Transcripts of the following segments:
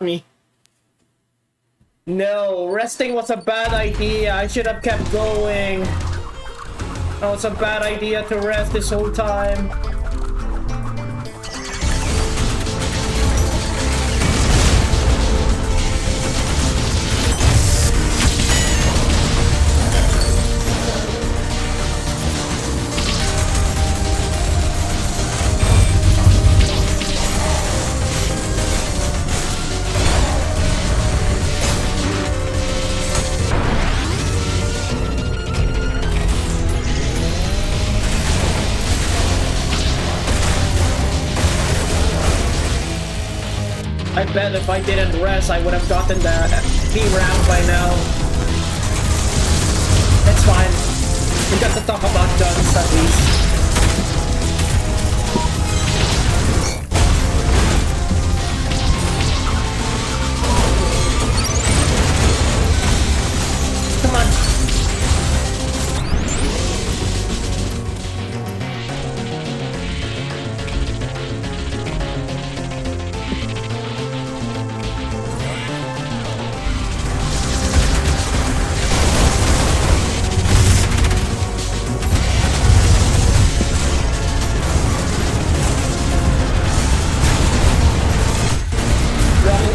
me. No, resting was a bad idea. I should have kept going. Oh, it's a bad idea to rest this whole time. I bet if I didn't rest, I would have gotten the B round by now. It's fine. We got to talk about guns at least. Come on.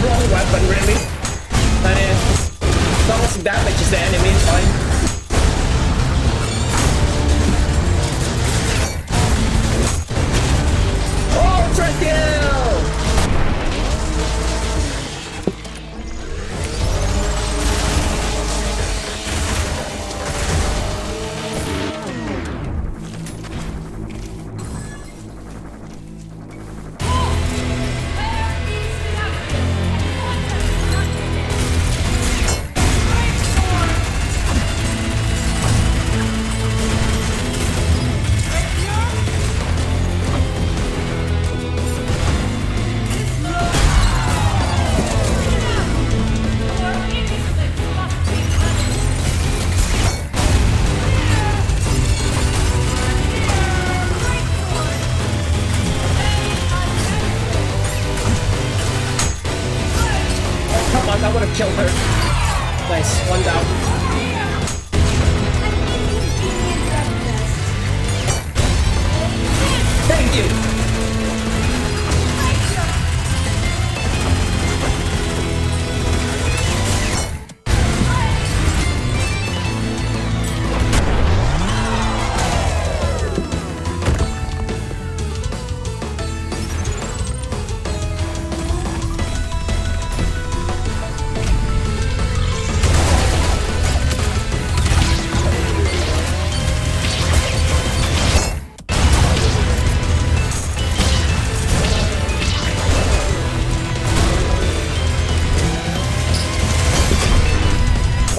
Wrong weapon, really. That is, as long as it damages the enemy, it's fine. Ultrakill! I would have killed her. Nice, one down. Thank you!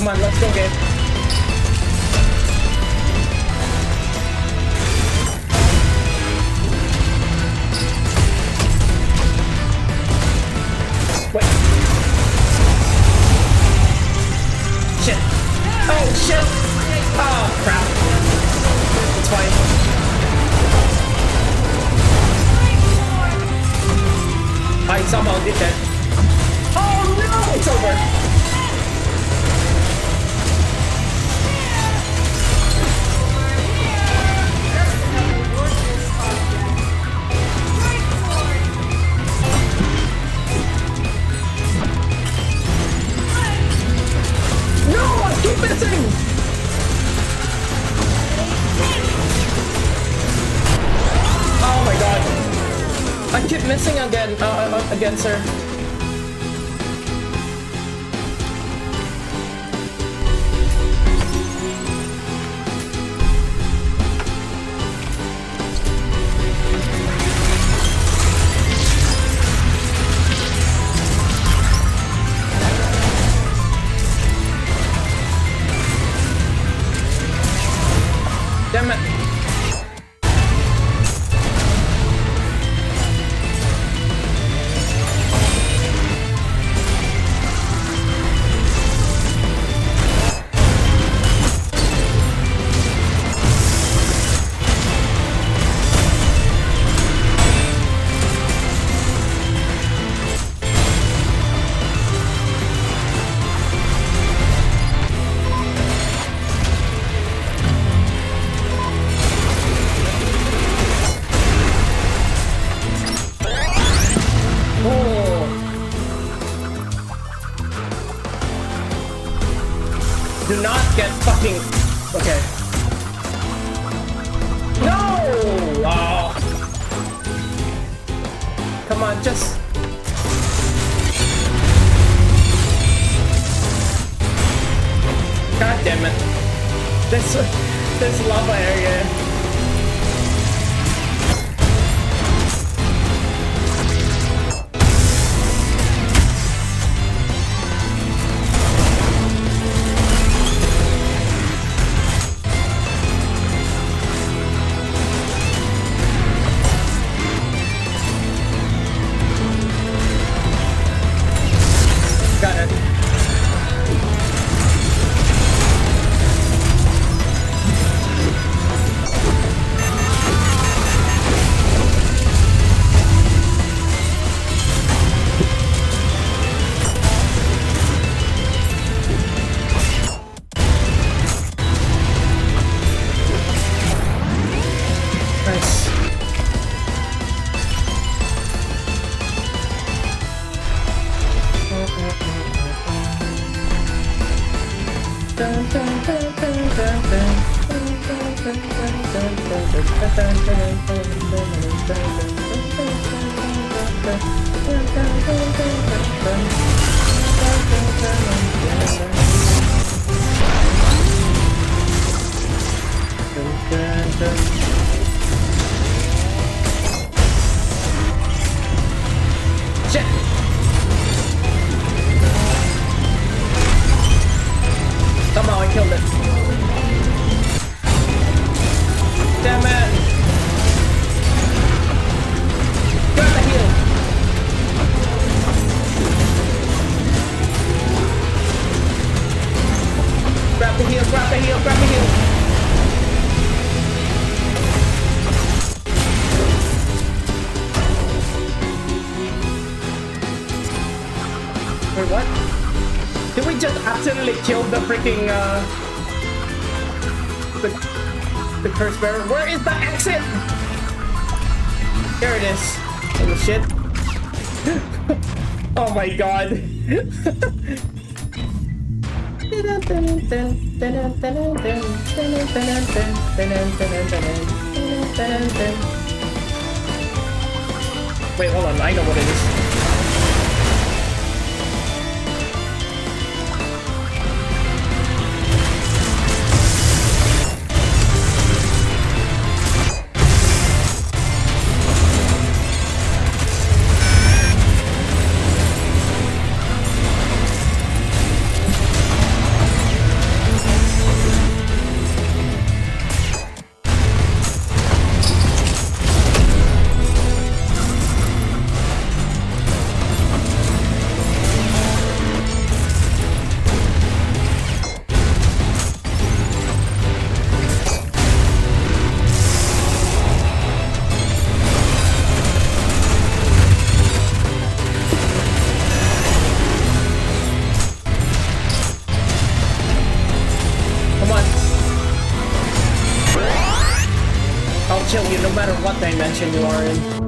Come on, let's go, game. Wait. Shit. Oh, shit. Oh, crap. It's fine. I somehow did that. Oh, no! It's over. Keep missing! Oh my god. I keep missing again, against her. Damn it. Do not get fucking... Okay. No! Oh. Come on, just... God damn it. This lava area. Got it. Nice. Shit! Somehow I killed it. Damn it! Grab the heal! Grab the heal, grab the heal, grab the heal! Wait, what? Did we just accidentally kill the freaking, the curse bearer? Where is the exit? There it is. Oh shit. Oh my god. Wait, hold on. I know what it is. I'll kill you no matter what dimension you are in.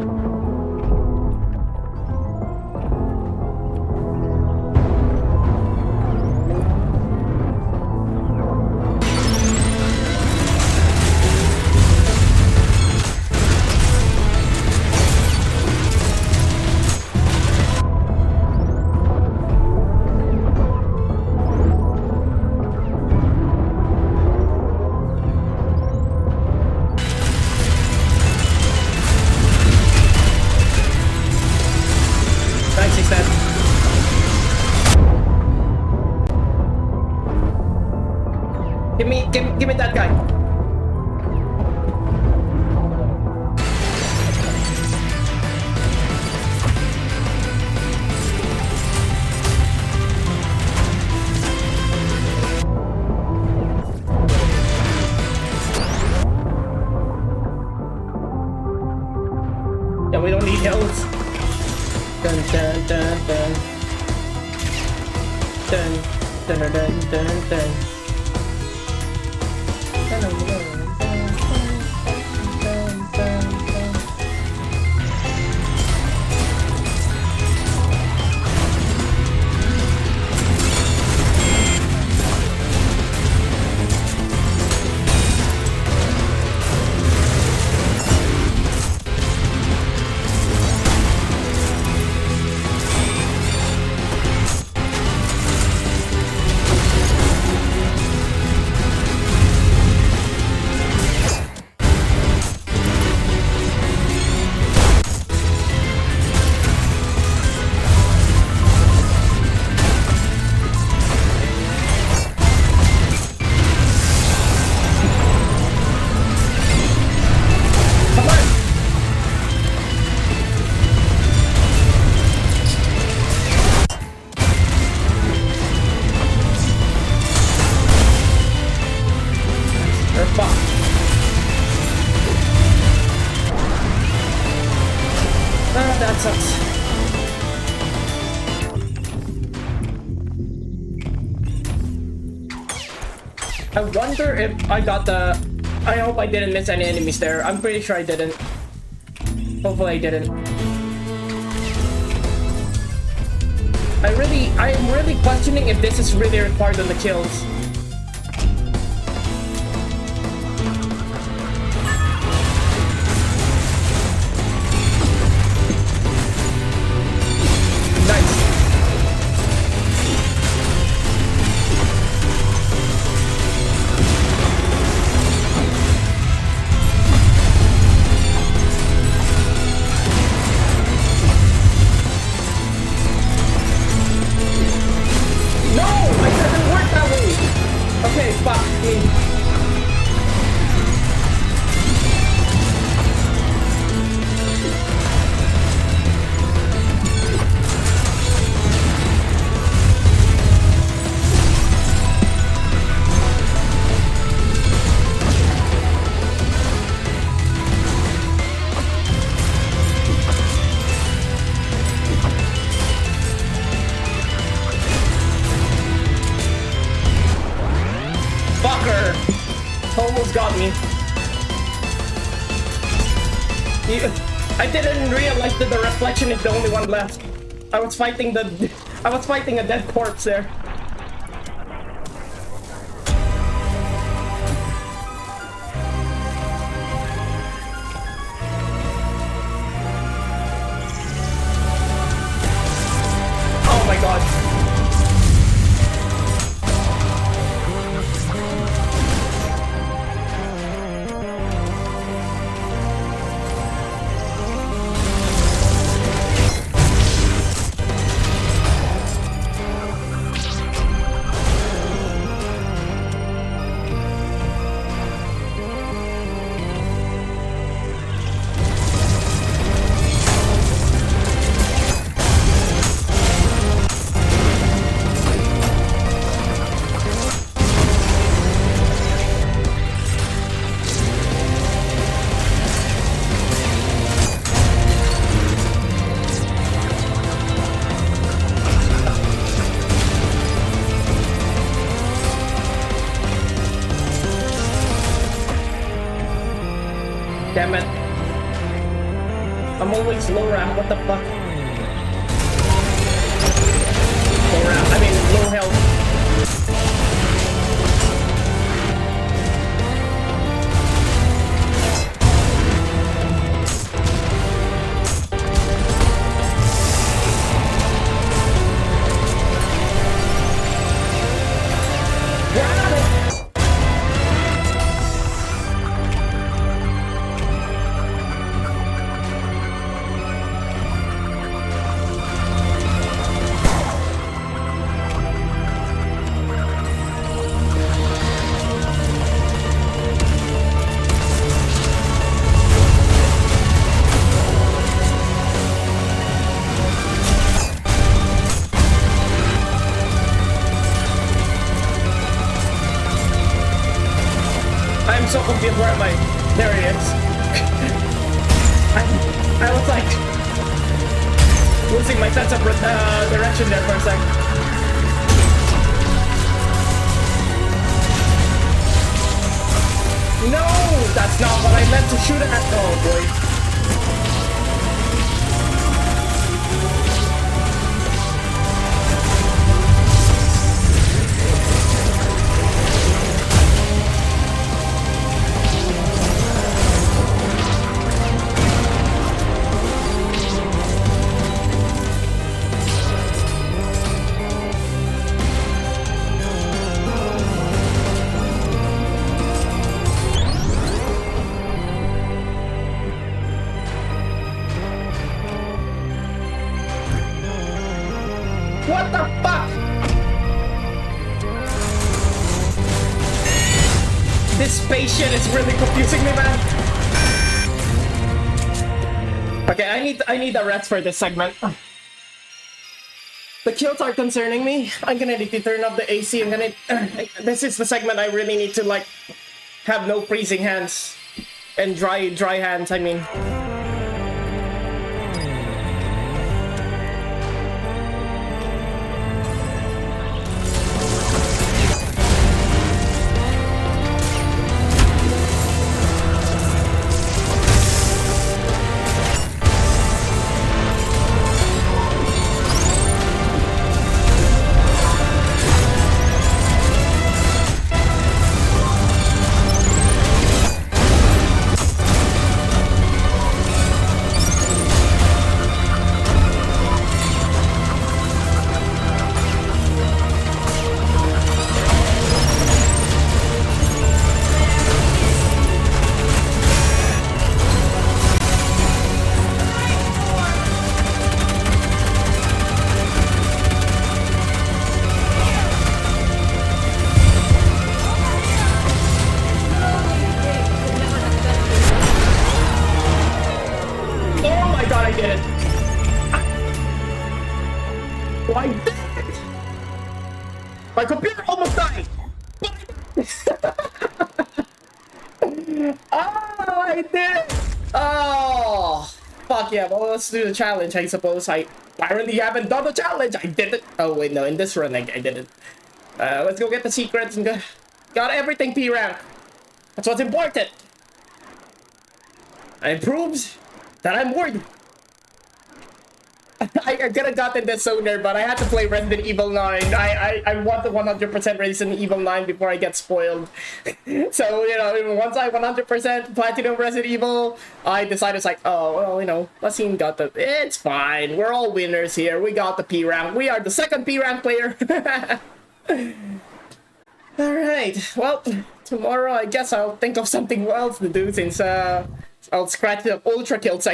Give me that guy. Yeah, we don't need heals. Dun dun dun dun. Dun dun dun dun dun. I wonder if I got the... I hope I didn't miss any enemies there. I'm pretty sure I didn't. Hopefully I didn't. I am really questioning if this is really required on the kills. I didn't realize that the reflection is the only one left. I was fighting a dead corpse there. Oh my god. Damn it. I'm always low ramp, what the fuck? Low ramp, I mean low health. I'm so confused, where am I? There he is. I was like losing my sense of direction there for a sec. No, that's not what I meant to shoot at. Oh boy. What the fuck? This space shit is really confusing me, man. Okay, I need a rest for this segment. The kills are concerning me. I'm gonna need to turn up the AC. This is the segment I really need to like have no freezing hands and dry hands. I mean. I did it! My computer almost died! Oh, I did it! Oh, fuck yeah. Well, let's do the challenge, I suppose. I apparently haven't done the challenge. I did it. Oh, wait, no. In this run, I did it. Let's go get the secrets and got everything P rank. That's what's important. And it proves that I'm worthy. I could have gotten this sooner, but I had to play Resident Evil 9. I want the 100% Resident Evil 9 before I get spoiled. So, you know, once I 100% Platinum Resident Evil, I decided it's like, oh, well, you know, let's see, got the... It's fine. We're all winners here. We got the P rank. We are the second P rank player. Alright, well, tomorrow I guess I'll think of something else to do since I'll scratch the Ultrakill segment.